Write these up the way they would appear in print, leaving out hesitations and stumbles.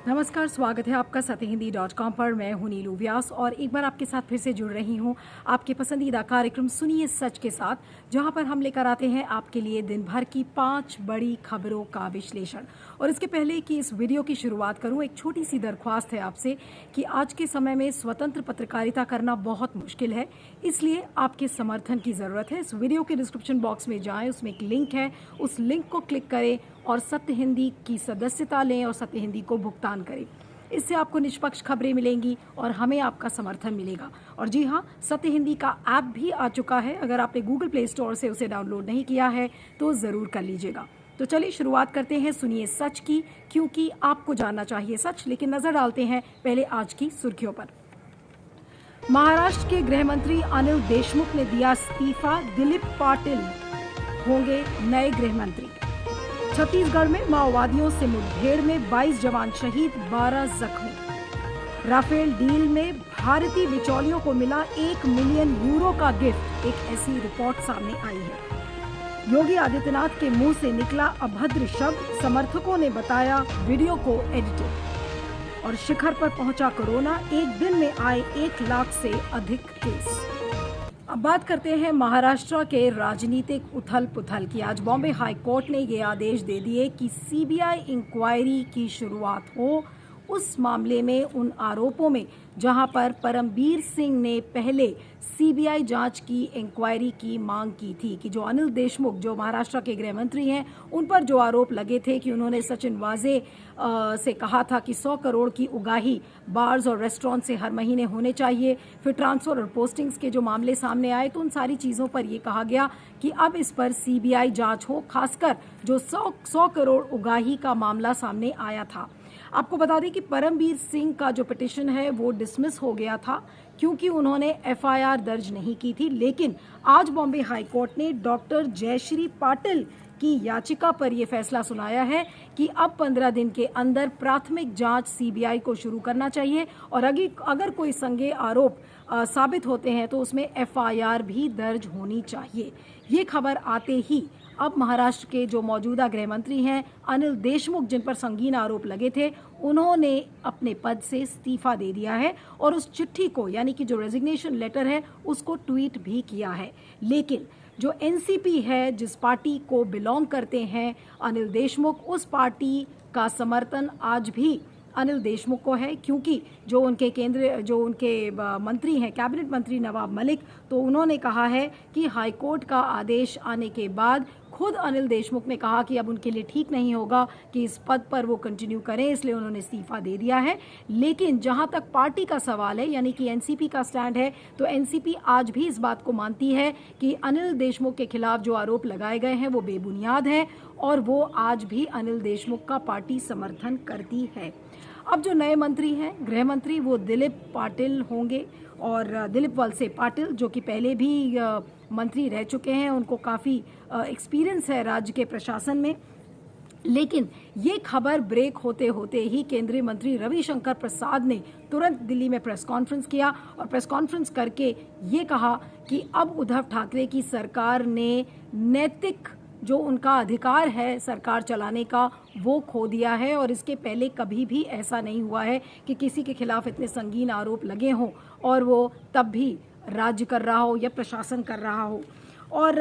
नमस्कार, स्वागत है आपका सत्यहिंदी.com पर। मैं हूं नीलू व्यास और एक बार आपके साथ फिर से जुड़ रही हूं आपके पसंदीदा कार्यक्रम सुनिए सच के साथ, जहां पर हम लेकर आते हैं आपके लिए दिन भर की 5 बड़ी खबरों का विश्लेषण। और इसके पहले कि इस वीडियो की शुरुआत करूं, एक छोटी सी दरख्वास्त है आपसे कि आज के समय में स्वतंत्र पत्रकारिता करना बहुत मुश्किल है, इसलिए आपके समर्थन की ज़रूरत है। इस वीडियो के डिस्क्रिप्शन बॉक्स में जाएं, उसमें एक लिंक है, उस लिंक को क्लिक करें और सत्य हिंदी की सदस्यता लें और सत्य हिंदी को भुगतान करें। इससे आपको निष्पक्ष खबरें मिलेंगी और हमें आपका समर्थन मिलेगा। और जी हाँ, सत्य हिंदी का ऐप भी आ चुका है। अगर आपने गूगल प्ले स्टोर से उसे डाउनलोड नहीं किया है तो ज़रूर कर लीजिएगा। तो चलिए शुरुआत करते हैं सुनिए सच की, क्योंकि आपको जानना चाहिए सच। लेकिन नजर डालते हैं पहले आज की सुर्खियों पर। महाराष्ट्र के गृह मंत्री अनिल देशमुख ने दिया इस्तीफा, दिलीप पाटिल होंगे नए गृह मंत्री। छत्तीसगढ़ में माओवादियों से मुठभेड़ में 22 जवान शहीद, 12 जख्मी। राफेल डील में भारतीय बिचौलियों को मिला 1 मिलियन यूरो का गिफ्ट, एक ऐसी रिपोर्ट सामने आई है। योगी आदित्यनाथ के मुंह से निकला अभद्र शब्द, समर्थकों ने बताया वीडियो को एडिटेड। और शिखर पर पहुंचा कोरोना, एक दिन में आए 1 लाख से अधिक केस। अब बात करते हैं महाराष्ट्र के राजनीतिक उथल पुथल की। आज बॉम्बे हाई कोर्ट ने ये आदेश दे दिए कि सीबीआई इंक्वायरी की शुरुआत हो उस मामले में, उन आरोपों में जहां पर परमबीर सिंह ने पहले सीबीआई जांच की इंक्वायरी की मांग की थी कि जो अनिल देशमुख, जो महाराष्ट्र के गृह मंत्री हैं, उन पर जो आरोप लगे थे कि उन्होंने सचिन वाजे से कहा था कि 100 करोड़ की उगाही बार्स और रेस्टोरेंट से हर महीने होने चाहिए। फिर ट्रांसफर और पोस्टिंग्स के जो मामले सामने आए तो उन सारी चीज़ों पर यह कहा गया कि अब इस पर सीबीआई जांच हो, खासकर जो 100 करोड़ उगाही का मामला सामने आया था। आपको बता दें कि परमबीर सिंह का जो पिटिशन है वो डिसमिस हो गया था क्योंकि उन्होंने एफआईआर दर्ज नहीं की थी। लेकिन आज बॉम्बे हाई कोर्ट ने डॉक्टर जयश्री पाटिल की याचिका पर यह फैसला सुनाया है कि अब 15 दिन के अंदर प्राथमिक जांच सीबीआई को शुरू करना चाहिए और अगर कोई संज्ञेय आरोप साबित होते हैं तो उसमें एफआईआर भी दर्ज होनी चाहिए। ये खबर आते ही अब महाराष्ट्र के जो मौजूदा गृह मंत्री हैं अनिल देशमुख, जिन पर संगीन आरोप लगे थे, उन्होंने अपने पद से इस्तीफा दे दिया है और उस चिट्ठी को, यानी कि जो रेजिग्नेशन लेटर है, उसको ट्वीट भी किया है। लेकिन जो एनसीपी है, जिस पार्टी को बिलोंग करते हैं अनिल देशमुख, उस पार्टी का समर्थन आज भी अनिल देशमुख को है, क्योंकि जो उनके मंत्री हैं, कैबिनेट मंत्री नवाब मलिक, तो उन्होंने कहा है कि हाईकोर्ट का आदेश आने के बाद खुद अनिल देशमुख ने कहा कि अब उनके लिए ठीक नहीं होगा कि इस पद पर वो कंटिन्यू करें, इसलिए उन्होंने इस्तीफा दे दिया है। लेकिन जहां तक पार्टी का सवाल है, यानी कि एनसीपी का स्टैंड है, तो एनसीपी आज भी इस बात को मानती है कि अनिल देशमुख के खिलाफ जो आरोप लगाए गए हैं वो बेबुनियाद है और वो आज भी अनिल देशमुख का पार्टी समर्थन करती है। अब जो नए मंत्री हैं, गृह मंत्री, वो दिलीप पाटिल होंगे और दिलीप वलसे पाटिल, जो कि पहले भी मंत्री रह चुके हैं, उनको काफ़ी एक्सपीरियंस है राज्य के प्रशासन में। लेकिन ये खबर ब्रेक होते होते ही केंद्रीय मंत्री रविशंकर प्रसाद ने तुरंत दिल्ली में प्रेस कॉन्फ्रेंस किया और प्रेस कॉन्फ्रेंस करके ये कहा कि अब उद्धव ठाकरे की सरकार ने नैतिक जो उनका अधिकार है सरकार चलाने का, वो खो दिया है और इसके पहले कभी भी ऐसा नहीं हुआ है कि किसी के खिलाफ इतने संगीन आरोप लगे हों और वो तब भी राज्य कर रहा हो या प्रशासन कर रहा हो। और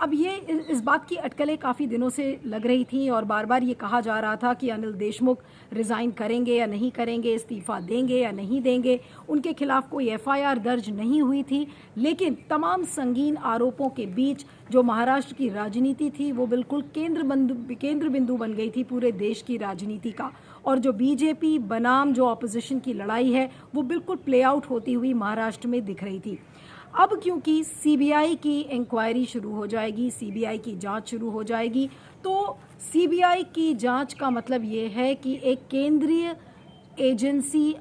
अब ये इस बात की अटकलें काफ़ी दिनों से लग रही थी और बार बार ये कहा जा रहा था कि अनिल देशमुख रिज़ाइन करेंगे या नहीं करेंगे, इस्तीफा देंगे या नहीं देंगे। उनके खिलाफ कोई एफआईआर दर्ज नहीं हुई थी, लेकिन तमाम संगीन आरोपों के बीच जो महाराष्ट्र की राजनीति थी वो बिल्कुल केंद्र बिंदु बन गई थी पूरे देश की राजनीति का। और जो बीजेपी बनाम जो ऑपोजिशन की लड़ाई है वो बिल्कुल प्ले आउट होती हुई महाराष्ट्र में दिख रही थी। अब क्योंकि सीबीआई की इंक्वायरी शुरू हो जाएगी, सीबीआई की जांच शुरू हो जाएगी, तो सीबीआई की जांच का मतलब ये है कि एक केंद्रीय एजेंसी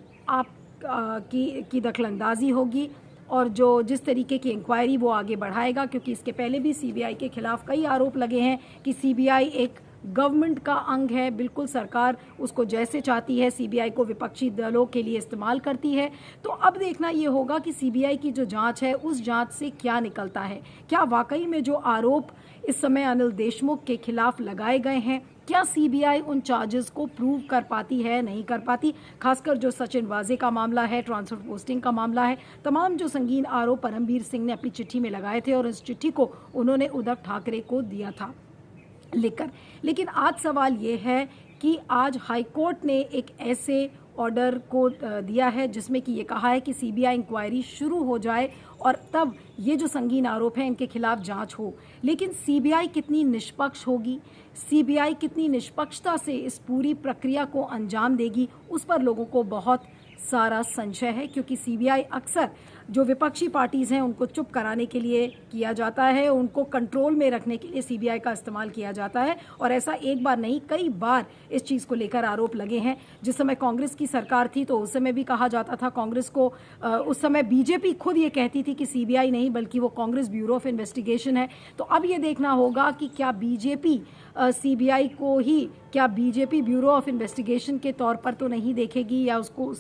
की दखलंदाजी होगी और जो जिस तरीके की इंक्वायरी वो आगे बढ़ाएगा, क्योंकि इसके पहले भी सीबीआई के खिलाफ कई आरोप लगे हैं कि सीबीआई एक गवर्नमेंट का अंग है, बिल्कुल सरकार उसको जैसे चाहती है सीबीआई को विपक्षी दलों के लिए इस्तेमाल करती है। तो अब देखना ये होगा कि सीबीआई की जो जांच है उस जांच से क्या निकलता है। क्या वाकई में जो आरोप इस समय अनिल देशमुख के खिलाफ लगाए गए हैं क्या सीबीआई उन चार्जेस को प्रूव कर पाती है, नहीं कर पाती? खासकर जो सचिन वाजे का मामला है, ट्रांसफर पोस्टिंग का मामला है, तमाम जो संगीन आरोप परमबीर सिंह ने अपनी चिट्ठी में लगाए थे और इस चिट्ठी को उन्होंने उद्धव ठाकरे को दिया था लिखकर। लेकिन आज सवाल ये है कि आज हाईकोर्ट ने एक ऐसे ऑर्डर को दिया है जिसमें कि ये कहा है कि सीबीआई इंक्वायरी शुरू हो जाए और तब ये जो संगीन आरोप हैं इनके खिलाफ जांच हो। लेकिन सीबीआई कितनी निष्पक्ष होगी, सीबीआई कितनी निष्पक्षता से इस पूरी प्रक्रिया को अंजाम देगी, उस पर लोगों को बहुत सारा संशय है। क्योंकि सीबीआई अक्सर जो विपक्षी पार्टीज़ हैं उनको चुप कराने के लिए किया जाता है, उनको कंट्रोल में रखने के लिए सीबीआई का इस्तेमाल किया जाता है। और ऐसा एक बार नहीं, कई बार इस चीज़ को लेकर आरोप लगे हैं। जिस समय कांग्रेस की सरकार थी तो उस समय भी कहा जाता था कांग्रेस को, उस समय बीजेपी खुद ये कहती थी कि सीबीआई नहीं बल्कि वो कांग्रेस ब्यूरो ऑफ इन्वेस्टिगेशन है। तो अब ये देखना होगा कि क्या बीजेपी सीबीआई को ही, क्या बीजेपी ब्यूरो ऑफ इन्वेस्टिगेशन के तौर पर तो नहीं देखेगी या उसको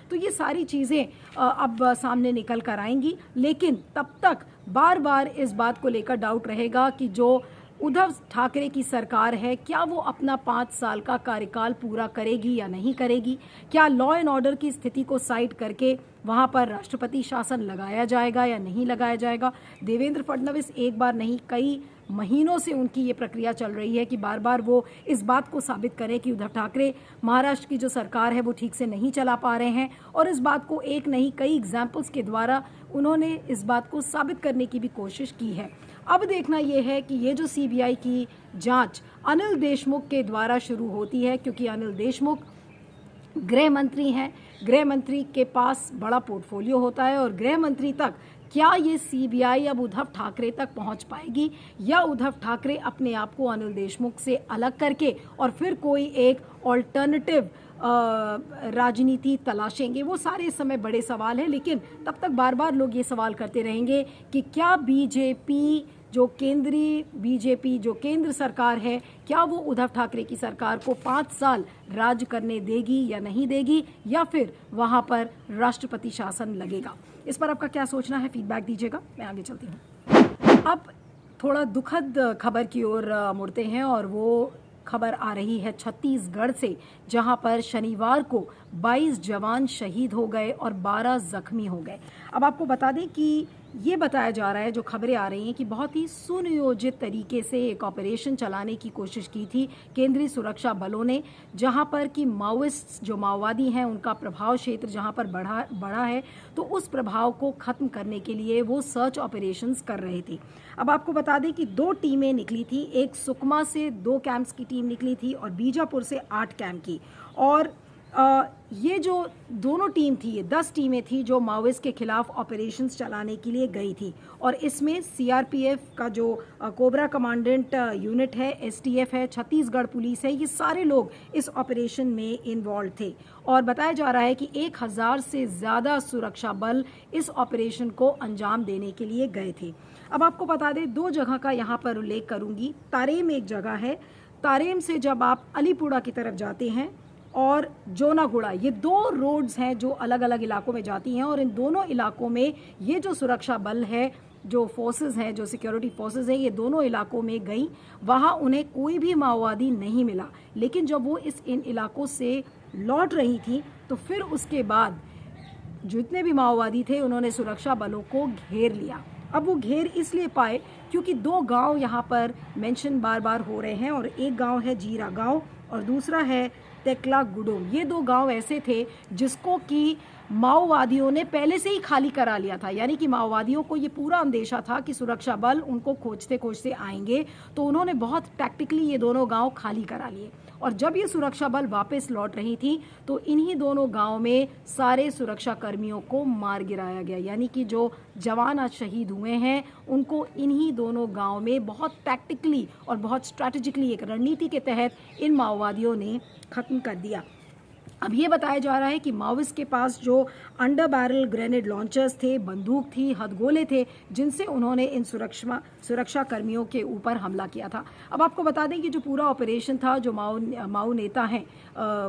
तो ये सारी चीज़ें अब सामने निकल कर आएंगी। लेकिन तब तक बार बार इस बात को लेकर डाउट रहेगा कि जो उद्धव ठाकरे की सरकार है क्या वो अपना 5 साल का कार्यकाल पूरा करेगी या नहीं करेगी। क्या लॉ एंड ऑर्डर की स्थिति को साइड करके वहाँ पर राष्ट्रपति शासन लगाया जाएगा या नहीं लगाया जाएगा। देवेंद्र फडणवीस एक बार नहीं, कई महीनों से उनकी ये प्रक्रिया चल रही है कि बार बार वो इस बात को साबित करें कि उद्धव ठाकरे महाराष्ट्र की जो सरकार है वो ठीक से नहीं चला पा रहे हैं। और इस बात को एक नहीं कई एग्जाम्पल्स के द्वारा उन्होंने इस बात को साबित करने की भी कोशिश की है। अब देखना यह है कि ये जो सीबीआई की जांच अनिल देशमुख के द्वारा शुरू होती है, क्योंकि अनिल देशमुख गृह मंत्री हैं, गृह मंत्री के पास बड़ा पोर्टफोलियो होता है और गृह मंत्री तक क्या ये सीबीआई अब उद्धव ठाकरे तक पहुंच पाएगी या उद्धव ठाकरे अपने आप को अनिल देशमुख से अलग करके और फिर कोई एक ऑल्टरनेटिव राजनीति तलाशेंगे। वो सारे इस समय बड़े सवाल हैं। लेकिन तब तक बार बार लोग ये सवाल करते रहेंगे कि क्या बीजेपी जो केंद्र सरकार है क्या वो उद्धव ठाकरे की सरकार को 5 साल राज करने देगी या नहीं देगी, या फिर वहां पर राष्ट्रपति शासन लगेगा। इस पर आपका क्या सोचना है, फीडबैक दीजिएगा। मैं आगे चलती हूँ। अब थोड़ा दुखद खबर की ओर मुड़ते हैं और वो खबर आ रही है छत्तीसगढ़ से, जहां पर शनिवार को 22 जवान शहीद हो गए और 12 जख्मी हो गए। अब आपको बता दें कि ये बताया जा रहा है, जो खबरें आ रही हैं कि बहुत ही सुनियोजित तरीके से एक ऑपरेशन चलाने की कोशिश की थी केंद्रीय सुरक्षा बलों ने, जहां पर कि माओइस्ट जो माओवादी हैं उनका प्रभाव क्षेत्र जहां पर बढ़ा है, तो उस प्रभाव को खत्म करने के लिए वो सर्च ऑपरेशंस कर रहे थे। अब आपको बता दें कि 2 टीमें निकली थी, एक सुकमा से 2 कैंप्स की टीम निकली थी और बीजापुर से 8 कैंप की। और ये जो दोनों टीम थी, ये 10 टीमें थी जो माओइस्ट के खिलाफ ऑपरेशंस चलाने के लिए गई थी। और इसमें सीआरपीएफ का जो कोबरा कमांडेंट यूनिट है, एसटीएफ है, छत्तीसगढ़ पुलिस है, ये सारे लोग इस ऑपरेशन में इन्वॉल्व थे। और बताया जा रहा है कि 1000 से ज़्यादा सुरक्षा बल इस ऑपरेशन को अंजाम देने के लिए गए थे। अब आपको बता दें 2 जगह का यहाँ पर उल्लेख करूँगी। तारेम एक जगह है, तारेम से जब आप अलीपुड़ा की तरफ जाते हैं और जोनागुड़ा, ये 2 रोड्स हैं जो अलग अलग इलाकों में जाती हैं। और इन दोनों इलाकों में ये जो सुरक्षा बल है, जो फोर्सेस हैं, जो सिक्योरिटी फोर्सेस हैं, ये दोनों इलाकों में गई। वहाँ उन्हें कोई भी माओवादी नहीं मिला। लेकिन जब वो इन इलाकों से लौट रही थी तो फिर उसके बाद जितने भी माओवादी थे उन्होंने सुरक्षा बलों को घेर लिया। अब वो घेर इसलिए पाए क्योंकि 2 गांव यहाँ पर मेंशन बार बार हो रहे हैं, और एक गांव है जीरा गांव और दूसरा है तेकला गुडोम। ये 2 गांव ऐसे थे जिसको कि माओवादियों ने पहले से ही खाली करा लिया था। यानी कि माओवादियों को ये पूरा अंदेशा था कि सुरक्षा बल उनको खोजते खोजते आएंगे, तो उन्होंने बहुत टैक्टिकली ये दोनों गांव खाली करा लिए। और जब ये सुरक्षा बल वापस लौट रही थी तो इन्हीं दोनों गांव में सारे सुरक्षा कर्मियों को मार गिराया गया। यानी कि जो जवान आज शहीद हुए हैं उनको इन्हीं दोनों गांव में बहुत टैक्टिकली और बहुत स्ट्रैटेजिकली एक रणनीति के तहत इन माओवादियों ने खत्म कर दिया। अब ये बताया जा रहा है कि माओविस्ट के पास जो अंडर बैरल ग्रेनेड लॉन्चर्स थे, बंदूक थी, हथगोले थे, जिनसे उन्होंने इन सुरक्षा कर्मियों के ऊपर हमला किया था। अब आपको बता दें कि जो पूरा ऑपरेशन था, जो माओ नेता हैं,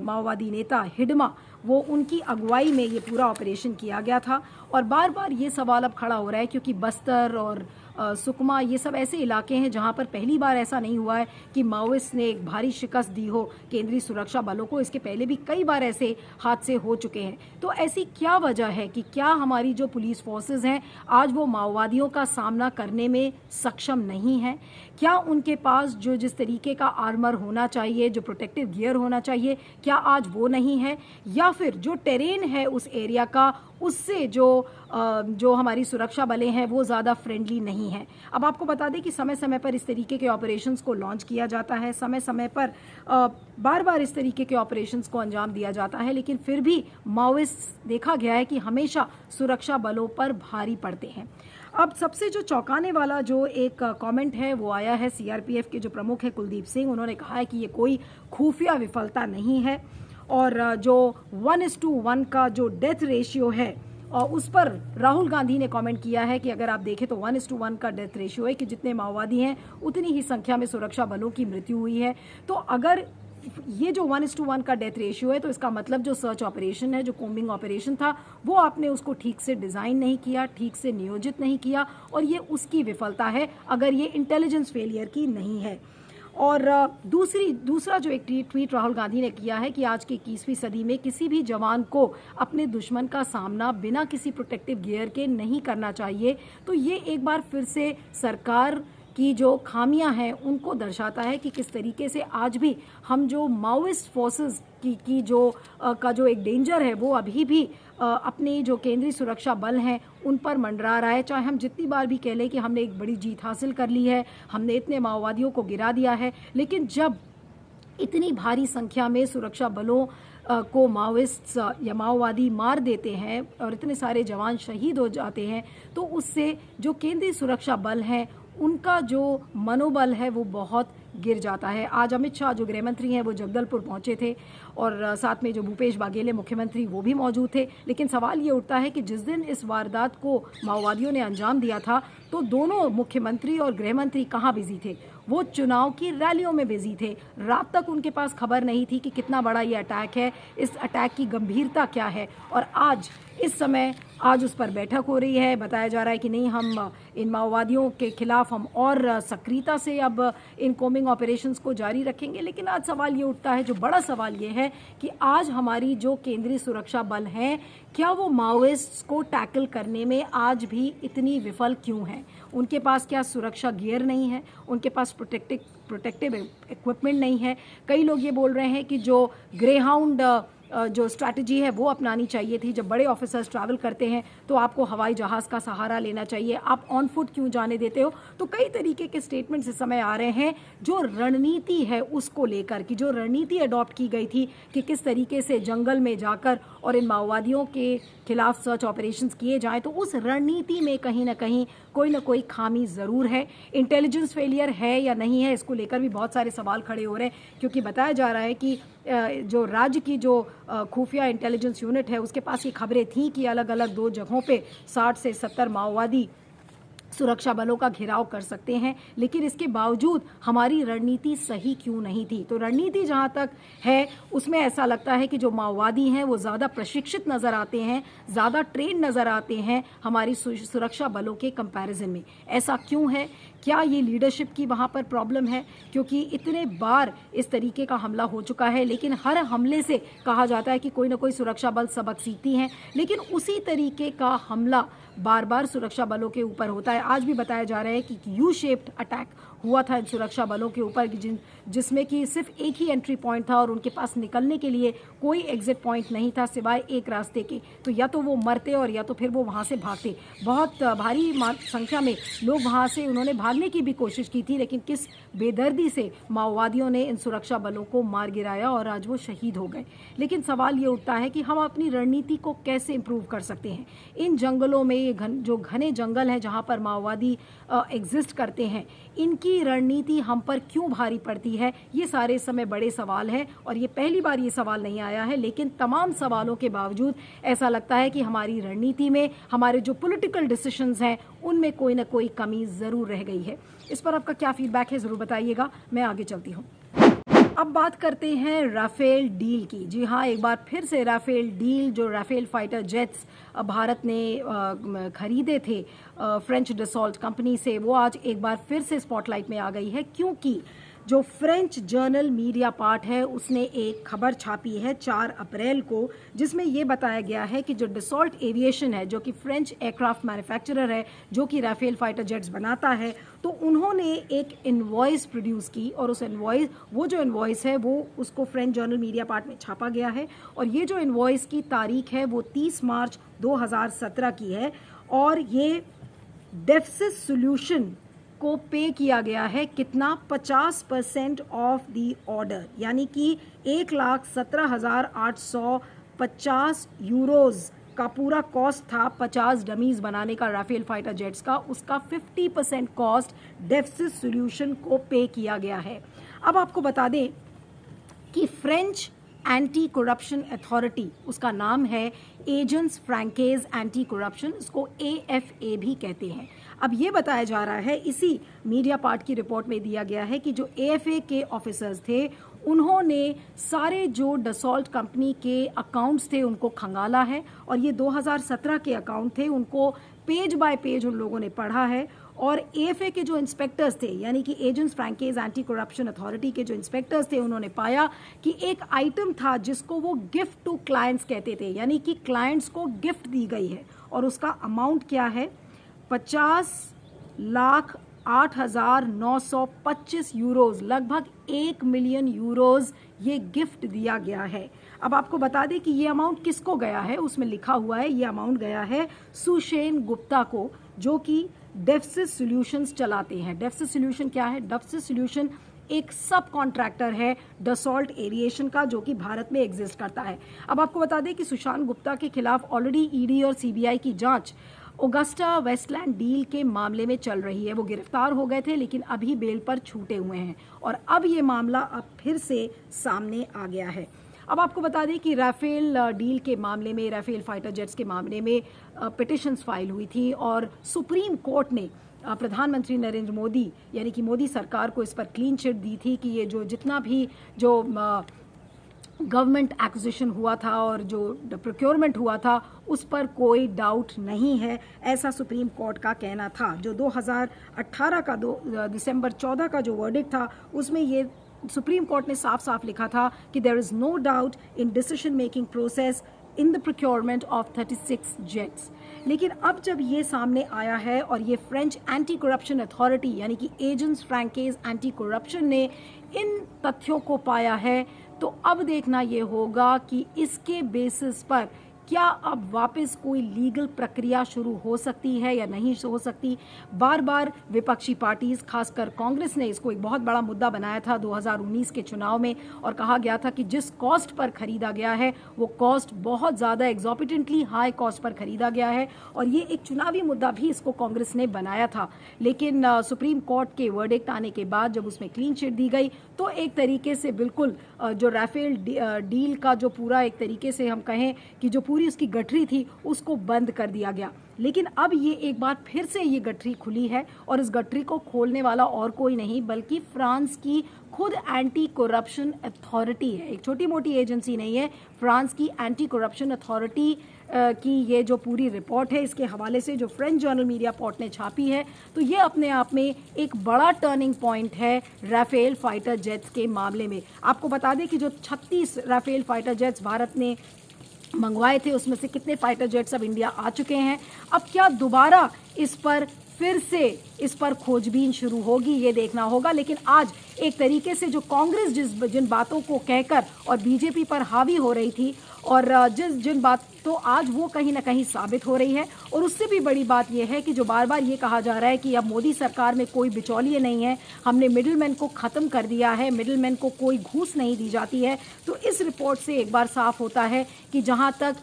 माओवादी नेता हिडमा, वो उनकी अगुवाई में ये पूरा ऑपरेशन किया गया था। और बार बार ये सवाल अब खड़ा हो रहा है क्योंकि बस्तर और सुकमा ये सब ऐसे इलाके हैं जहां पर पहली बार ऐसा नहीं हुआ है कि माओइस्ट ने एक भारी शिकस्त दी हो केंद्रीय सुरक्षा बलों को। इसके पहले भी कई बार ऐसे हादसे हो चुके हैं। तो ऐसी क्या वजह है कि क्या हमारी जो पुलिस फोर्सेस हैं आज वो माओवादियों का सामना करने में सक्षम नहीं है? क्या उनके पास जो जिस तरीके का आर्मर होना चाहिए, जो प्रोटेक्टिव गियर होना चाहिए, क्या आज वो नहीं है? या फिर जो टेरेन है उस एरिया का, उससे जो हमारी सुरक्षा बलें हैं वो ज़्यादा फ्रेंडली नहीं है? अब आपको बता दें कि समय समय पर इस तरीके के ऑपरेशंस को लॉन्च किया जाता है, समय समय पर बार बार इस तरीके के ऑपरेशंस को अंजाम दिया जाता है, लेकिन फिर भी माओइस्ट देखा गया है कि हमेशा सुरक्षा बलों पर भारी पड़ते हैं। अब सबसे जो चौंकाने वाला जो एक कमेंट है वो आया है सीआरपीएफ के जो प्रमुख है कुलदीप सिंह। उन्होंने कहा है कि ये कोई खुफिया विफलता नहीं है और जो 1:1 का जो डेथ रेशियो है और उस पर राहुल गांधी ने कमेंट किया है कि अगर आप देखें तो 1:1 का डेथ रेशियो है कि जितने माओवादी हैं उतनी ही संख्या में सुरक्षा बलों की मृत्यु हुई है। तो अगर ये जो 1:1 का डेथ रेशियो है तो इसका मतलब जो सर्च ऑपरेशन है, जो कोम्बिंग ऑपरेशन था, वो आपने उसको ठीक से डिज़ाइन नहीं किया, ठीक से नियोजित नहीं किया और ये उसकी विफलता है अगर ये इंटेलिजेंस फेलियर की नहीं है। और दूसरा जो एक ट्वीट राहुल गांधी ने किया है कि आज की 21वीं सदी में किसी भी जवान को अपने दुश्मन का सामना बिना किसी प्रोटेक्टिव गियर के नहीं करना चाहिए। तो ये एक बार फिर से सरकार की जो खामियां हैं उनको दर्शाता है कि किस तरीके से आज भी हम जो माओइस्ट फोर्सेस की जो एक डेंजर है वो अभी भी अपने जो केंद्रीय सुरक्षा बल हैं उन पर मंडरा रहा है। चाहे हम जितनी बार भी कह लें कि हमने एक बड़ी जीत हासिल कर ली है, हमने इतने माओवादियों को गिरा दिया है, लेकिन जब इतनी भारी संख्या में सुरक्षा बलों को माओइस्ट या माओवादी मार देते हैं और इतने सारे जवान शहीद हो जाते हैं तो उससे जो केंद्रीय सुरक्षा बल हैं उनका जो मनोबल है वो बहुत गिर जाता है। आज अमित शाह जो गृह मंत्री हैं वो जगदलपुर पहुंचे थे और साथ में जो भूपेश बाघेल मुख्यमंत्री वो भी मौजूद थे, लेकिन सवाल ये उठता है कि जिस दिन इस वारदात को माओवादियों ने अंजाम दिया था तो दोनों मुख्यमंत्री और गृह मंत्री कहाँ बिजी थे? वो चुनाव की रैलियों में बिजी थे। रात तक उनके पास खबर नहीं थी कि कितना बड़ा ये अटैक है, इस अटैक की गंभीरता क्या है। और आज इस समय आज उस पर बैठक हो रही है, बताया जा रहा है कि नहीं हम इन माओवादियों के खिलाफ हम और सक्रियता से अब इन कोम्बिंग ऑपरेशंस को जारी रखेंगे। लेकिन आज सवाल ये उठता है, जो बड़ा सवाल ये है कि आज हमारी जो केंद्रीय सुरक्षा बल हैं क्या वो माओइस्ट्स को टैकल करने में आज भी इतनी विफल क्यों हैं? उनके पास क्या सुरक्षा गियर नहीं है? उनके पास प्रोटेक्टिव इक्विपमेंट नहीं है? कई लोग ये बोल रहे हैं कि जो ग्रेहाउंड जो स्ट्रैटेजी है वो अपनानी चाहिए थी। जब बड़े ऑफिसर्स ट्रैवल करते हैं तो आपको हवाई जहाज़ का सहारा लेना चाहिए, आप ऑन फुट क्यों जाने देते हो? तो कई तरीके के स्टेटमेंट्स इस समय आ रहे हैं जो रणनीति है उसको लेकर, कि जो रणनीति अडॉप्ट की गई थी कि किस तरीके से जंगल में जाकर और इन माओवादियों के खिलाफ सर्च ऑपरेशंस किए जाएं, तो उस रणनीति में कहीं ना कहीं कोई ना कोई खामी ज़रूर है। इंटेलिजेंस फेलियर है या नहीं है, इसको लेकर भी बहुत सारे सवाल खड़े हो रहे हैं, क्योंकि बताया जा रहा है कि जो राज्य की जो खुफिया इंटेलिजेंस यूनिट है उसके पास ये खबरें थी कि अलग अलग 2 जगहों पे 60 से 70 माओवादी सुरक्षा बलों का घेराव कर सकते हैं, लेकिन इसके बावजूद हमारी रणनीति सही क्यों नहीं थी? तो रणनीति जहां तक है उसमें ऐसा लगता है कि जो माओवादी हैं वो ज़्यादा प्रशिक्षित नज़र आते हैं, ज़्यादा ट्रेन नज़र आते हैं हमारी सुरक्षा बलों के कंपैरिजन में। ऐसा क्यों है? क्या ये लीडरशिप की वहाँ पर प्रॉब्लम है? क्योंकि इतने बार इस तरीके का हमला हो चुका है, लेकिन हर हमले से कहा जाता है कि कोई ना कोई सुरक्षा बल सबक सीखती हैं, लेकिन उसी तरीके का हमला बार बार सुरक्षा बलों के ऊपर होता है। आज भी बताया जा रहा है कि यू शेप्ड अटैक हुआ था इन सुरक्षा बलों के ऊपर, जिसमें कि सिर्फ एक ही एंट्री पॉइंट था और उनके पास निकलने के लिए कोई एग्जिट पॉइंट नहीं था सिवाय एक रास्ते के। तो या तो वो मरते और या तो फिर वो वहाँ से भागते। बहुत भारी संख्या में लोग वहाँ से उन्होंने भागने की भी कोशिश की थी, लेकिन किस बेदर्दी से माओवादियों ने इन सुरक्षा बलों को मार गिराया और आज वो शहीद हो गए। लेकिन सवाल ये उठता है कि हम अपनी रणनीति को कैसे इम्प्रूव कर सकते हैं? इन जंगलों में, ये जो घने जंगल हैं जहाँ पर माओवादी एग्जिस्ट करते हैं, इनकी रणनीति हम पर क्यों भारी पड़ती है? ये सारे समय बड़े सवाल हैं और ये पहली बार ये सवाल नहीं आया है, लेकिन तमाम सवालों के बावजूद ऐसा लगता है कि हमारी रणनीति में, हमारे जो पॉलिटिकल डिसीजंस हैं उनमें कोई ना कोई कमी ज़रूर रह गई है। इस पर आपका क्या फीडबैक है ज़रूर बताइएगा। मैं आगे चलती हूँ। अब बात करते हैं राफेल डील की। जी हाँ, एक बार फिर से राफेल डील, जो राफेल फाइटर जेट्स भारत ने खरीदे थे फ्रेंच डसॉल्ट कंपनी से, वो आज एक बार फिर से स्पॉटलाइट में आ गई है, क्योंकि जो फ्रेंच जर्नल मीडिया पार्ट है उसने एक खबर छापी है 4 अप्रैल को, जिसमें ये बताया गया है कि जो डसॉल्ट एविएशन है, जो कि फ्रेंच एयरक्राफ्ट मैन्युफैक्चरर है, जो कि राफेल फाइटर जेट्स बनाता है, तो उन्होंने एक इनवॉइस प्रोड्यूस की, और उस इनवॉइस है वो उसको फ्रेंच जर्नल मीडिया पार्ट में छापा गया है। और ये जो इनवॉइस की तारीख है वो 30 मार्च 2017 की है, और ये डेफसिस सॉल्यूशन को पे किया गया है कितना, 50% ऑफ दी ऑर्डर, यानी कि 1,17,850 यूरोज का पूरा कॉस्ट था 50 डमीज बनाने का राफेल फाइटर जेट्स का, उसका 50% कॉस्ट डेफसिस सॉल्यूशन को पे किया गया है। अब आपको बता दें कि फ्रेंच एंटी करप्शन अथॉरिटी, उसका नाम है एजेंस फ्रैंकेज एंटी करप्शन, इसको AFA भी कहते हैं। अब ये बताया जा रहा है, इसी मीडिया पार्ट की रिपोर्ट में दिया गया है कि जो AFA के ऑफिसर्स थे, उन्होंने सारे जो डसॉल्ट कंपनी के अकाउंट्स थे उनको खंगाला है, और ये 2017 के अकाउंट थे, उनको पेज बाय पेज उन लोगों ने पढ़ा है। और AFA के जो इंस्पेक्टर्स थे, यानी कि एजेंट्स फ्रैंकेज एंटी करप्शन अथॉरिटी के जो इंस्पेक्टर्स थे, उन्होंने पाया कि एक आइटम था जिसको वो गिफ्ट टू क्लाइंट्स कहते थे, यानी कि क्लाइंट्स को गिफ्ट दी गई है, और उसका अमाउंट क्या है, 50,08,925 यूरोज, लगभग 1 मिलियन यूरोज ये गिफ्ट दिया गया है। अब आपको बता दें कि ये अमाउंट किसको गया है, उसमें लिखा हुआ है ये अमाउंट गया है सुशेन गुप्ता को, जो कि डेफसिस सॉल्यूशंस चलाते हैं। डेफसिस सॉल्यूशन क्या है? डेफसिस सॉल्यूशन एक सब कॉन्ट्रैक्टर है डसॉल्ट एविएशन का, जो कि भारत में एग्जिस्ट करता है। अब आपको बता दें कि सुशांत गुप्ता के खिलाफ ऑलरेडी ED और CBI की जांच ऑगस्टा वेस्टलैंड डील के मामले में चल रही है। वो गिरफ्तार हो गए थे, लेकिन अभी बेल पर छूटे हुए हैं, और अब ये मामला अब फिर से सामने आ गया है। अब आपको बता दें कि राफेल डील के मामले में, राफेल फाइटर जेट्स के मामले में पिटिशंस फाइल हुई थी, और सुप्रीम कोर्ट ने प्रधानमंत्री नरेंद्र मोदी, यानी कि मोदी सरकार को इस पर क्लीन चिट दी थी कि ये जो जितना भी जो गवर्नमेंट एक्विजिशन हुआ था और जो प्रोक्योरमेंट हुआ था, उस पर कोई डाउट नहीं है, ऐसा सुप्रीम कोर्ट का कहना था। जो 2018 का दिसंबर 14 का जो वर्डिक्ट था, उसमें ये सुप्रीम कोर्ट ने साफ साफ लिखा था कि there is no doubt in decision making process in the procurement of 36 jets. लेकिन अब जब ये सामने आया है और ये फ्रेंच एंटी करप्शन अथॉरिटी, यानी कि एजेंट्स फ्रैंकेज एंटी करप्शन ने इन तथ्यों को पाया है, तो अब देखना ये होगा कि इसके बेसिस पर क्या अब वापस कोई लीगल प्रक्रिया शुरू हो सकती है या नहीं हो सकती। बार बार विपक्षी पार्टीज, खासकर कांग्रेस ने इसको एक बहुत बड़ा मुद्दा बनाया था 2019 के चुनाव में, और कहा गया था कि जिस कॉस्ट पर खरीदा गया है वो कॉस्ट बहुत ज़्यादा एग्जॉर्बिटेंटली हाई कॉस्ट पर खरीदा गया है, और ये एक चुनावी मुद्दा भी इसको कांग्रेस ने बनाया था। लेकिन सुप्रीम कोर्ट के वर्डिक्ट आने के बाद जब उसमें क्लीन चिट दी गई, तो एक तरीके से बिल्कुल जो राफेल डील का जो पूरा एक तरीके से हम कहें कि जो पूरी उसकी गठरी थी उसको बंद कर दिया गया। लेकिन अब ये एक बार फिर से ये गठरी खुली है, और इस गठरी को खोलने वाला और कोई नहीं बल्कि फ्रांस की खुद एंटी करप्शन अथॉरिटी है। एक छोटी मोटी एजेंसी नहीं है, फ्रांस की एंटी करप्शन अथॉरिटी की ये जो पूरी रिपोर्ट है, इसके हवाले से जो फ्रेंच जर्नल मीडिया पोर्ट ने छापी है, तो ये अपने आप में एक बड़ा टर्निंग पॉइंट है राफेल फाइटर जेट्स के मामले में। आपको बता दें कि जो 36 राफेल फाइटर जेट्स भारत ने मंगवाए थे, उसमें से कितने फाइटर जेट्स अब इंडिया आ चुके हैं। अब क्या दोबारा इस पर फिर से इस पर खोजबीन शुरू होगी, ये देखना होगा। लेकिन आज एक तरीके से जो कांग्रेस जिन बातों को कहकर और बीजेपी पर हावी हो रही थी, और जिन बात, तो आज वो कहीं ना कहीं साबित हो रही है। और उससे भी बड़ी बात यह है कि जो बार बार ये कहा जा रहा है कि अब मोदी सरकार में कोई बिचौलिए नहीं है, हमने मिडिलमैन को ख़त्म कर दिया है, मिडिलमैन को कोई घूस नहीं दी जाती है, तो इस रिपोर्ट से एक बार साफ होता है कि जहाँ तक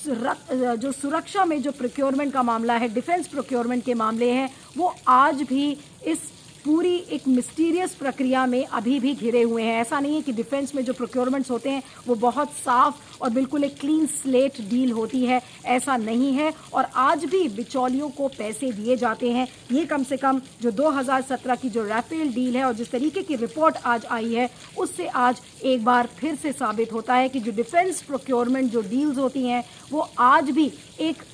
जो सुरक्षा में जो प्रोक्योरमेंट का मामला है, डिफेंस प्रोक्योरमेंट के मामले हैं, वो आज भी इस पूरी एक मिस्टीरियस प्रक्रिया में अभी भी घिरे हुए हैं। ऐसा नहीं है कि डिफेंस में जो प्रोक्योरमेंट्स होते हैं वो बहुत साफ और बिल्कुल एक क्लीन स्लेट डील होती है, ऐसा नहीं है। और आज भी बिचौलियों को पैसे दिए जाते हैं। ये कम से कम जो 2017 की जो राफेल डील है और जिस तरीके की रिपोर्ट आज आई है, उससे आज एक बार फिर से साबित होता है कि जो डिफेंस प्रोक्योरमेंट जो डील्स होती हैं वो आज भी एक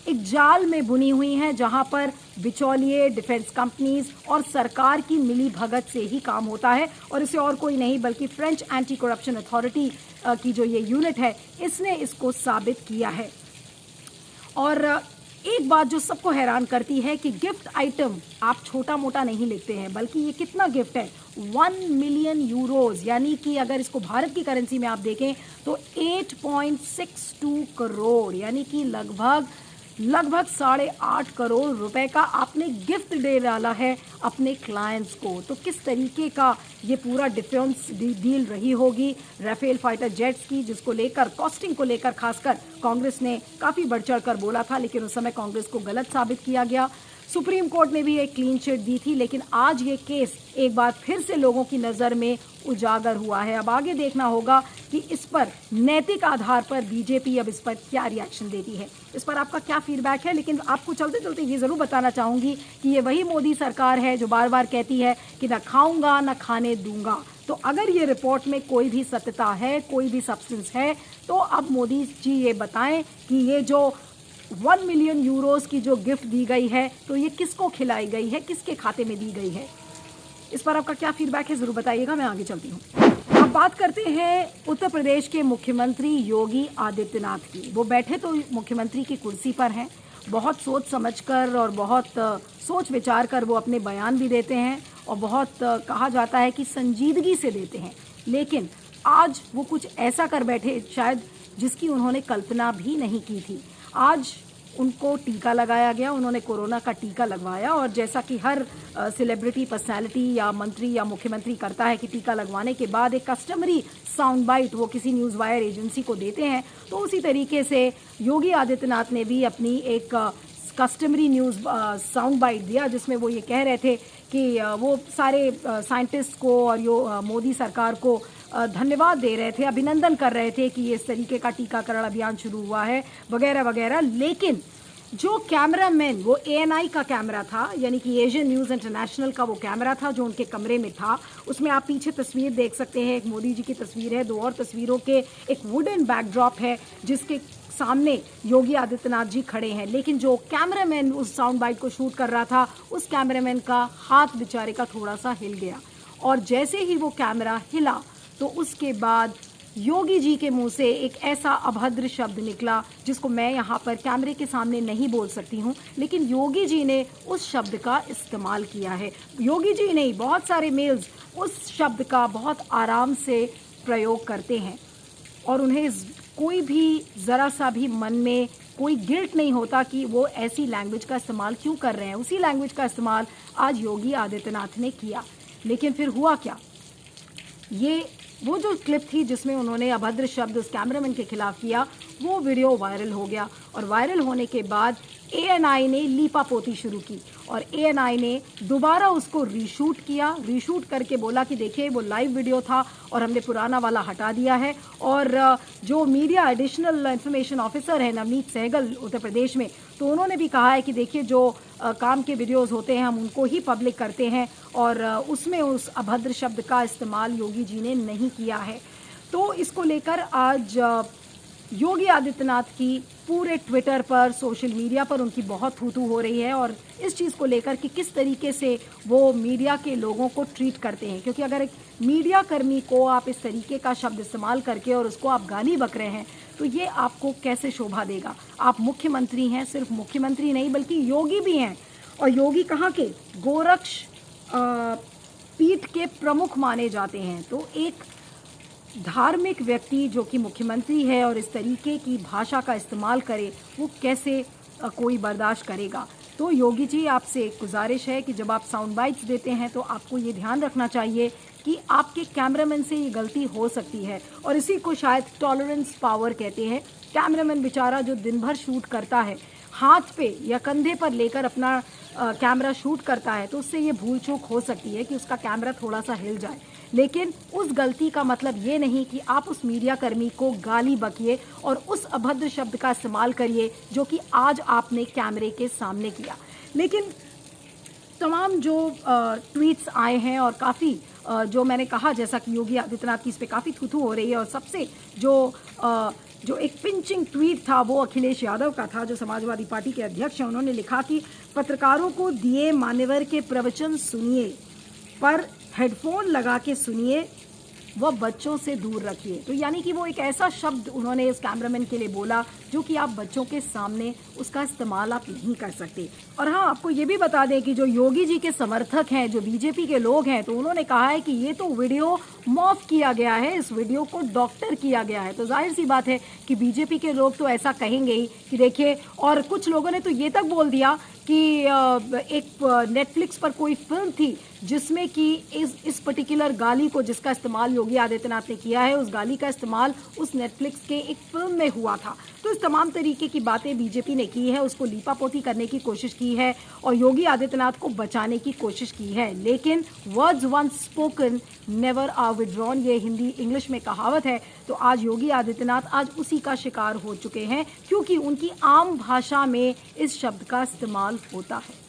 जाल में बुनी हुई हैं, जहां पर बिचौलिए, डिफेंस कंपनीज और सरकार की मिली भगत से ही काम होता है। और इसे और कोई नहीं बल्कि फ्रेंच एंटी करप्शन अथॉरिटी की जो ये यूनिट है, इसने इसको साबित किया है। और एक बात जो सबको हैरान करती है कि गिफ्ट आइटम आप छोटा मोटा नहीं लिखते हैं, बल्कि ये कितना गिफ्ट है, 1 मिलियन यूरोज, यानी कि अगर इसको भारत की करेंसी में आप देखें तो 8.62 करोड़, यानी कि लगभग 8.5 करोड़ रुपए का आपने गिफ्ट दे डाला है अपने क्लाइंट्स को। तो किस तरीके का ये पूरा डिफेंस डील रही होगी राफेल फाइटर जेट्स की, जिसको लेकर कॉस्टिंग को लेकर खासकर कांग्रेस ने काफ़ी बढ़ चढ़ कर बोला था, लेकिन उस समय कांग्रेस को गलत साबित किया गया। सुप्रीम कोर्ट ने भी एक क्लीन चिट दी थी, लेकिन आज ये केस एक बार फिर से लोगों की नज़र में उजागर हुआ है। अब आगे देखना होगा कि इस पर नैतिक आधार पर बीजेपी अब इस पर क्या रिएक्शन देती है, इस पर आपका क्या फीडबैक है। लेकिन आपको चलते चलते ये ज़रूर बताना चाहूँगी कि ये वही मोदी सरकार है जो बार बार कहती है कि ना खाऊंगा ना खाने दूंगा। तो अगर ये रिपोर्ट में कोई भी सत्यता है, कोई भी सब्सटेंस है, तो अब मोदी जी ये बताएं कि ये जो 1 मिलियन यूरोस की जो गिफ्ट दी गई है, तो ये किसको खिलाई गई है, किसके खाते में दी गई है। इस पर आपका क्या फीडबैक है ज़रूर बताइएगा। मैं आगे चलती हूँ। अब बात करते हैं उत्तर प्रदेश के मुख्यमंत्री योगी आदित्यनाथ की। वो बैठे तो मुख्यमंत्री की कुर्सी पर हैं, बहुत सोच समझकर और बहुत सोच विचार कर वो अपने बयान भी देते हैं और बहुत कहा जाता है कि संजीदगी से देते हैं। लेकिन आज वो कुछ ऐसा कर बैठे शायद जिसकी उन्होंने कल्पना भी नहीं की थी। आज उनको टीका लगाया गया, उन्होंने कोरोना का टीका लगवाया, और जैसा कि हर सेलिब्रिटी पर्सनालिटी या मंत्री या मुख्यमंत्री करता है कि टीका लगवाने के बाद एक कस्टमरी साउंड बाइट वो किसी न्यूज़ वायर एजेंसी को देते हैं, तो उसी तरीके से योगी आदित्यनाथ ने भी अपनी एक कस्टमरी न्यूज़ साउंड बाइट दिया, जिसमें वो ये कह रहे थे कि वो सारे साइंटिस्ट को और मोदी सरकार को धन्यवाद दे रहे थे, अभिनंदन कर रहे थे कि ये इस तरीके का टीकाकरण अभियान शुरू हुआ है वगैरह वगैरह। लेकिन जो कैमरामैन, वो ANI का कैमरा था, यानी कि एशियन न्यूज़ इंटरनेशनल का वो कैमरा था जो उनके कमरे में था। उसमें आप पीछे तस्वीर देख सकते हैं, एक मोदी जी की तस्वीर है, 2 और तस्वीरों के एक वुडन बैकड्रॉप है जिसके सामने योगी आदित्यनाथ जी खड़े हैं। लेकिन जो कैमरामैन उस साउंड बाइट को शूट कर रहा था, उस कैमरामैन का हाथ बेचारे का थोड़ा सा हिल गया, और जैसे ही वो कैमरा हिला तो उसके बाद योगी जी के मुंह से एक ऐसा अभद्र शब्द निकला जिसको मैं यहाँ पर कैमरे के सामने नहीं बोल सकती हूँ, लेकिन योगी जी ने उस शब्द का इस्तेमाल किया है। योगी जी नहीं, बहुत सारे मेल्स उस शब्द का बहुत आराम से प्रयोग करते हैं और उन्हें कोई भी ज़रा सा भी मन में कोई गिल्ट नहीं होता कि वो ऐसी लैंग्वेज का इस्तेमाल क्यों कर रहे हैं। उसी लैंग्वेज का इस्तेमाल आज योगी आदित्यनाथ ने किया। लेकिन फिर हुआ क्या, ये वो जो क्लिप थी जिसमें उन्होंने अभद्र शब्द उस कैमरामैन के खिलाफ किया, वो वीडियो वायरल हो गया, और वायरल होने के बाद ANI ने लीपापोती शुरू की और ANI ने दोबारा उसको रीशूट किया। रीशूट करके बोला कि देखिए वो लाइव वीडियो था और हमने पुराना वाला हटा दिया है। और जो मीडिया एडिशनल इंफॉर्मेशन ऑफिसर है नवनीत सहगल उत्तर प्रदेश में, तो उन्होंने भी कहा है कि देखिए जो काम के वीडियोस होते हैं हम उनको ही पब्लिक करते हैं, और उसमें उस अभद्र शब्द का इस्तेमाल योगी जी ने नहीं किया है। तो इसको लेकर आज योगी आदित्यनाथ की पूरे ट्विटर पर, सोशल मीडिया पर उनकी बहुत थू-थू हो रही है, और इस चीज़ को लेकर कि किस तरीके से वो मीडिया के लोगों को ट्रीट करते हैं। क्योंकि अगर एक मीडिया कर्मी को आप इस तरीके का शब्द इस्तेमाल करके और उसको आप गाली बक रहे हैं, तो ये आपको कैसे शोभा देगा। आप मुख्यमंत्री हैं, सिर्फ मुख्यमंत्री नहीं बल्कि योगी भी हैं, और योगी कहाँ के, गोरक्ष पीठ के प्रमुख माने जाते हैं। तो एक धार्मिक व्यक्ति जो कि मुख्यमंत्री है और इस तरीके की भाषा का इस्तेमाल करे, वो कैसे कोई बर्दाश्त करेगा। तो योगी जी, आपसे एक गुजारिश है कि जब आप साउंड बाइट्स देते हैं तो आपको ये ध्यान रखना चाहिए कि आपके कैमरामैन से ये गलती हो सकती है, और इसी को शायद टॉलरेंस पावर कहते हैं। कैमरामैन बेचारा जो दिन भर शूट करता है, हाथ पे या कंधे पर लेकर अपना कैमरा शूट करता है तो उससे ये भूल चूक हो सकती है कि उसका कैमरा थोड़ा सा हिल जाए, लेकिन उस गलती का मतलब ये नहीं कि आप उस मीडिया कर्मी को गाली बकिए और उस अभद्र शब्द का इस्तेमाल करिए जो कि आज आपने कैमरे के सामने किया। लेकिन तमाम जो ट्वीट्स आए हैं और काफ़ी जो मैंने कहा जैसा कि योगी आदित्यनाथ की इस पर काफ़ी थू-थू हो रही है, और सबसे जो एक पिंचिंग ट्वीट था वो अखिलेश यादव का था जो समाजवादी पार्टी के अध्यक्ष हैं। उन्होंने लिखा कि पत्रकारों को दिए मान्यवर के प्रवचन सुनिए, पर हेडफोन लगा के सुनिए, वह बच्चों से दूर रखिए। तो यानी कि वो एक ऐसा शब्द उन्होंने इस कैमरामैन के लिए बोला जो कि आप बच्चों के सामने उसका इस्तेमाल आप नहीं कर सकते। और हाँ, आपको ये भी बता दें कि जो योगी जी के समर्थक हैं, जो बीजेपी के लोग हैं, तो उन्होंने कहा है कि ये तो वीडियो मॉर्फ किया गया है, इस वीडियो को डॉक्टर किया गया है। तो जाहिर सी बात है कि बीजेपी के लोग तो ऐसा कहेंगे ही कि देखिए, और कुछ लोगों ने तो ये तक बोल दिया कि एक नेटफ्लिक्स पर कोई फिल्म थी जिसमें कि इस पर्टिकुलर गाली को, जिसका इस्तेमाल योगी आदित्यनाथ ने किया है, उस गाली का इस्तेमाल उस नेटफ्लिक्स के एक फिल्म में हुआ था। तो इस तमाम तरीके की बातें बीजेपी ने की है, उसको लीपापोती करने की कोशिश की है और योगी आदित्यनाथ को बचाने की कोशिश की है। लेकिन words once spoken never are withdrawn, ये हिंदी इंग्लिश में कहावत है। तो आज योगी आदित्यनाथ आज उसी का शिकार हो चुके हैं, क्योंकि उनकी आम भाषा में इस शब्द का इस्तेमाल होता है।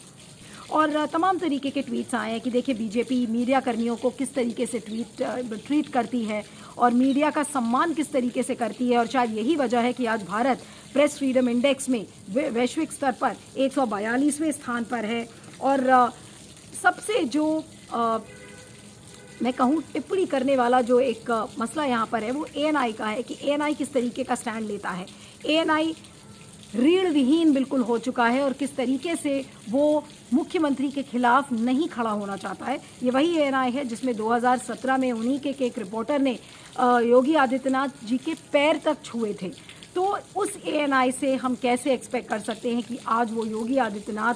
और तमाम तरीके के ट्वीट्स आए हैं कि देखिए बीजेपी मीडिया कर्मियों को किस तरीके से ट्रीट करती है और मीडिया का सम्मान किस तरीके से करती है। और शायद यही वजह है कि आज भारत प्रेस फ्रीडम इंडेक्स में वैश्विक स्तर पर 142वें स्थान पर है। और सबसे जो मैं कहूँ टिप्पणी करने वाला जो एक मसला यहाँ पर है वो एएनआई का है कि एएनआई किस तरीके का स्टैंड लेता है। एएनआई रीढ़ विहीन बिल्कुल हो चुका है और किस तरीके से वो मुख्यमंत्री के खिलाफ नहीं खड़ा होना चाहता है। ये वही एएनआई है जिसमें 2017 में उन्हीं के एक रिपोर्टर ने योगी आदित्यनाथ जी के पैर तक छुए थे। तो उस एएनआई से हम कैसे एक्सपेक्ट कर सकते हैं कि आज वो योगी आदित्यनाथ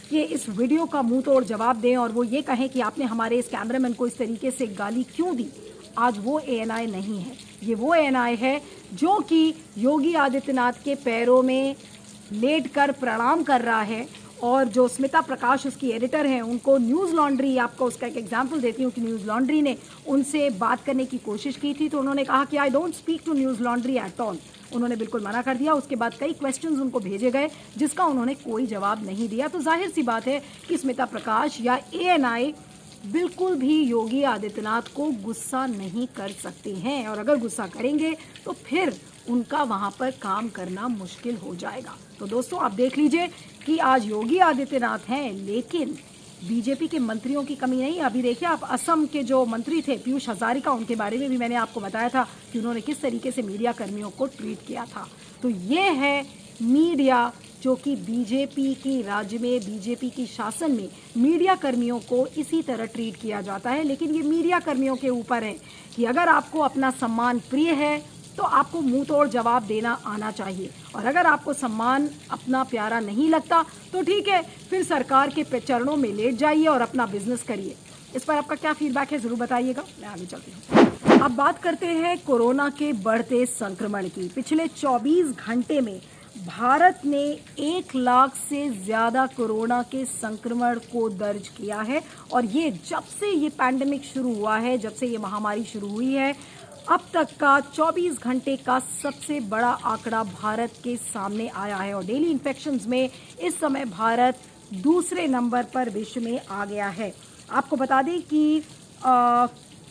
के इस वीडियो का मुंह तोड़ जवाब दें और वो ये कहें कि आपने हमारे इस कैमरामैन को इस तरीके से गाली क्यों दी। आज वो एएनआई नहीं है, ये वो एएनआई है जो कि योगी आदित्यनाथ के पैरों में लेटकर प्रणाम कर रहा है। और जो स्मिता प्रकाश उसकी एडिटर हैं, उनको न्यूज़ लॉन्ड्री, आपको उसका एक एग्जांपल देती हूँ कि न्यूज़ लॉन्ड्री ने उनसे बात करने की कोशिश की थी तो उन्होंने कहा कि I don't speak to Newslaundry at all. उन्होंने बिल्कुल मना कर दिया। उसके बाद कई क्वेश्चंस उनको भेजे गए जिसका उन्होंने कोई जवाब नहीं दिया। तो जाहिर सी बात है कि स्मिता प्रकाश या एएनआई बिल्कुल भी योगी आदित्यनाथ को गुस्सा नहीं कर सकते हैं, और अगर गुस्सा करेंगे तो फिर उनका वहां पर काम करना मुश्किल हो जाएगा। तो दोस्तों, आप देख लीजिए कि आज योगी आदित्यनाथ हैं, लेकिन बीजेपी के मंत्रियों की कमी नहीं। अभी देखिए आप, असम के जो मंत्री थे पीयूष हजारिका, उनके बारे में भी मैंने आपको बताया था कि उन्होंने किस तरीके से मीडिया कर्मियों को ट्रीट किया था। तो ये है मीडिया जो कि बीजेपी की राज्य में, बीजेपी की शासन में मीडिया कर्मियों को इसी तरह ट्रीट किया जाता है। लेकिन ये मीडिया कर्मियों के ऊपर है कि अगर आपको अपना सम्मान प्रिय है तो आपको मुंह तोड़ जवाब देना आना चाहिए, और अगर आपको सम्मान अपना प्यारा नहीं लगता तो ठीक है, फिर सरकार के चरणों में लेट जाइए और अपना बिजनेस करिए। इस पर आपका क्या फीडबैक है ज़रूर बताइएगा। मैं आगे चलती हूँ। अब बात करते हैं कोरोना के बढ़ते संक्रमण की। पिछले 24 घंटे में भारत ने 1 लाख से ज़्यादा कोरोना के संक्रमण को दर्ज किया है, और ये जब से ये पैंडेमिक शुरू हुआ है, जब से ये महामारी शुरू हुई है, अब तक का 24 घंटे का सबसे बड़ा आंकड़ा भारत के सामने आया है। और डेली इन्फेक्शंस में इस समय भारत दूसरे नंबर पर विश्व में आ गया है। आपको बता दें कि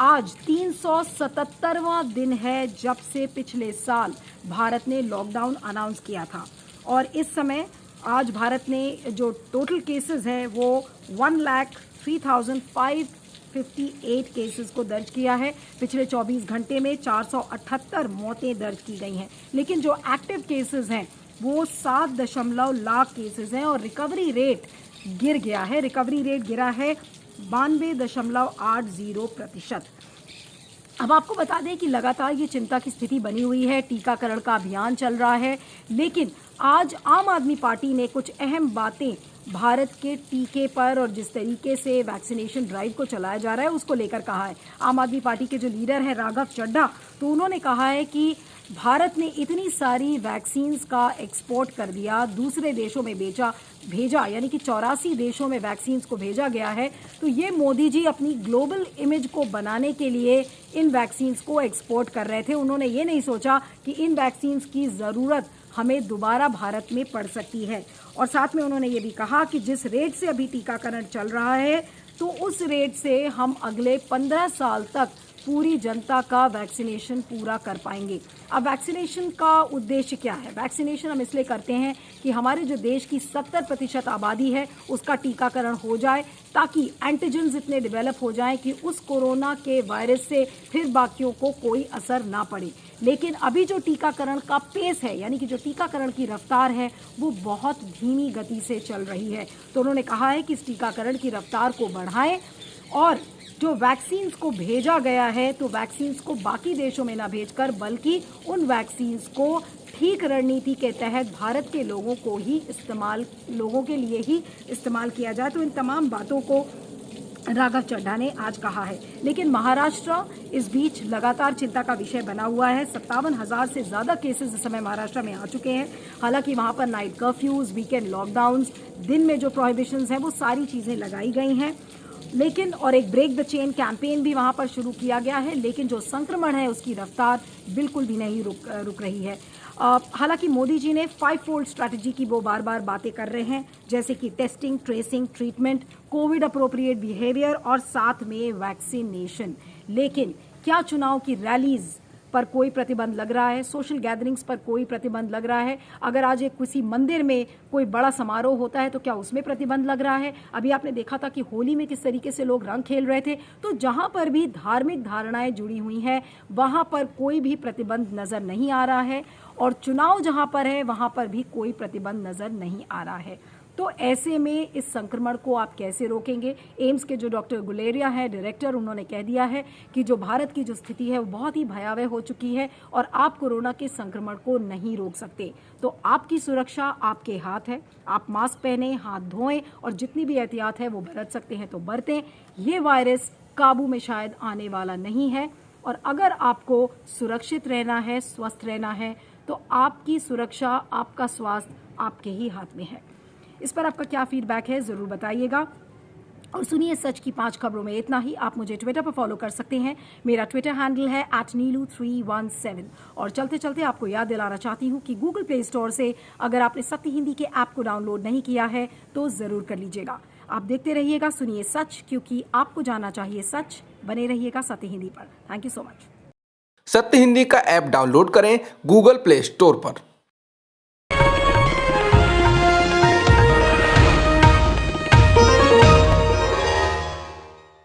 आज 377वां दिन है जब से पिछले साल भारत ने लॉकडाउन अनाउंस किया था, और इस समय आज भारत ने जो टोटल केसेस है वो 1,03,558 केसेस को दर्ज किया है। पिछले 24 घंटे में 478 मौतें दर्ज की गई हैं, लेकिन जो एक्टिव केसेस हैं वो 7 लाख केसेस हैं, और रिकवरी रेट गिर गया है। रिकवरी रेट गिरा है 92.80%। अब आपको बता दें कि लगातार ये चिंता की स्थिति बनी हुई है, टीकाकरण का अभियान चल रहा है, लेकिन आज आम आदमी पार्टी ने कुछ अहम बातें भारत के टीके पर और जिस तरीके से वैक्सीनेशन ड्राइव को चलाया जा रहा है उसको लेकर कहा है। आम आदमी पार्टी के जो लीडर हैं राघव चड्ढा, तो उन्होंने कहा है कि भारत ने इतनी सारी वैक्सीन्स का एक्सपोर्ट कर दिया, दूसरे देशों में भेजा, यानी कि 84 देशों में वैक्सीन्स को भेजा गया है। तो ये मोदी जी अपनी ग्लोबल इमेज को बनाने के लिए इन वैक्सीन्स को एक्सपोर्ट कर रहे थे। उन्होंने ये नहीं सोचा कि इन वैक्सीन्स की ज़रूरत हमें दोबारा भारत में पड़ सकती है। और साथ में उन्होंने ये भी कहा कि जिस रेट से अभी टीकाकरण चल रहा है, तो उस रेट से हम अगले 15 साल तक पूरी जनता का वैक्सीनेशन पूरा कर पाएंगे। अब वैक्सीनेशन का उद्देश्य क्या है? वैक्सीनेशन हम इसलिए करते हैं कि हमारे जो देश की 70% आबादी है उसका टीकाकरण हो जाए, ताकि एंटीजन्स इतने डेवलप हो जाएं कि उस कोरोना के वायरस से फिर बाकियों को कोई असर ना पड़े। लेकिन अभी जो टीकाकरण का पेस है, यानी कि जो टीकाकरण की रफ्तार है, वो बहुत धीमी गति से चल रही है। तो उन्होंने कहा है कि इस टीकाकरण की रफ्तार को बढ़ाएं और जो वैक्सीन्स को भेजा गया है, तो वैक्सीन्स को बाकी देशों में ना भेजकर बल्कि उन वैक्सीन्स को ठीक रणनीति के तहत भारत के लोगों के लिए ही इस्तेमाल किया जाए। तो इन तमाम बातों को राघव चड्ढा ने आज कहा है। लेकिन महाराष्ट्र इस बीच लगातार चिंता का विषय बना हुआ है। 57,000 से ज़्यादा केसेस इस समय महाराष्ट्र में आ चुके हैं। हालांकि वहां पर नाइट कर्फ्यूज, वीकेंड लॉकडाउन्स, दिन में जो प्रोहिबिशंस हैं, वो सारी चीज़ें लगाई गई हैं। लेकिन और एक ब्रेक द चेन कैंपेन भी वहां पर शुरू किया गया है। लेकिन जो संक्रमण है उसकी रफ्तार बिल्कुल भी नहीं रुक रही है। हालांकि मोदी जी ने 5-फोल्ड स्ट्रैटेजी की वो बार बार बातें कर रहे हैं, जैसे कि testing, tracing, treatment, Covid appropriate behaviour और साथ में वैक्सीनेशन। लेकिन क्या चुनाव की रैलीज पर कोई प्रतिबंध लग रहा है? सोशल गैदरिंग्स पर कोई प्रतिबंध लग रहा है? अगर आज एक किसी मंदिर में कोई बड़ा समारोह होता है तो क्या उसमें प्रतिबंध लग रहा है? अभी आपने देखा था कि होली में किस तरीके से लोग रंग खेल रहे थे। तो जहां पर भी धार्मिक धारणाएं जुड़ी हुई हैं, वहां पर कोई भी प्रतिबंध नजर नहीं आ रहा है। और चुनाव जहां पर है वहां पर भी कोई प्रतिबंध नजर नहीं आ रहा है। तो ऐसे में इस संक्रमण को आप कैसे रोकेंगे? एम्स के जो डॉक्टर गुलेरिया है, डायरेक्टर, उन्होंने कह दिया है कि जो भारत की जो स्थिति है वो बहुत ही भयावह हो चुकी है और आप कोरोना के संक्रमण को नहीं रोक सकते। तो आपकी सुरक्षा आपके हाथ है। आप मास्क पहने, हाथ धोएं और जितनी भी एहतियात है वो बरत सकते हैं तो बरतें। ये वायरस काबू में शायद आने वाला नहीं है। और अगर आपको सुरक्षित रहना है, स्वस्थ रहना है, तो आपकी सुरक्षा, आपका स्वास्थ्य आपके ही हाथ में है। इस पर आपका क्या फीडबैक है, ज़रूर बताइएगा। और सुनिए सच की 5 खबरों में इतना ही। आप मुझे ट्विटर पर फॉलो कर सकते हैं। मेरा ट्विटर हैंडल है @neelu317। और चलते चलते आपको याद दिलाना चाहती हूँ कि गूगल प्ले स्टोर से अगर आपने सत्य हिंदी के ऐप को डाउनलोड नहीं किया है तो ज़रूर कर लीजिएगा। आप देखते रहिएगा सुनिए सच, क्योंकि आपको जानना चाहिए सच। बने रहिएगा सत्य हिंदी पर। Thank you so much. सत्य हिंदी का ऐप डाउनलोड करें गूगल प्ले स्टोर पर।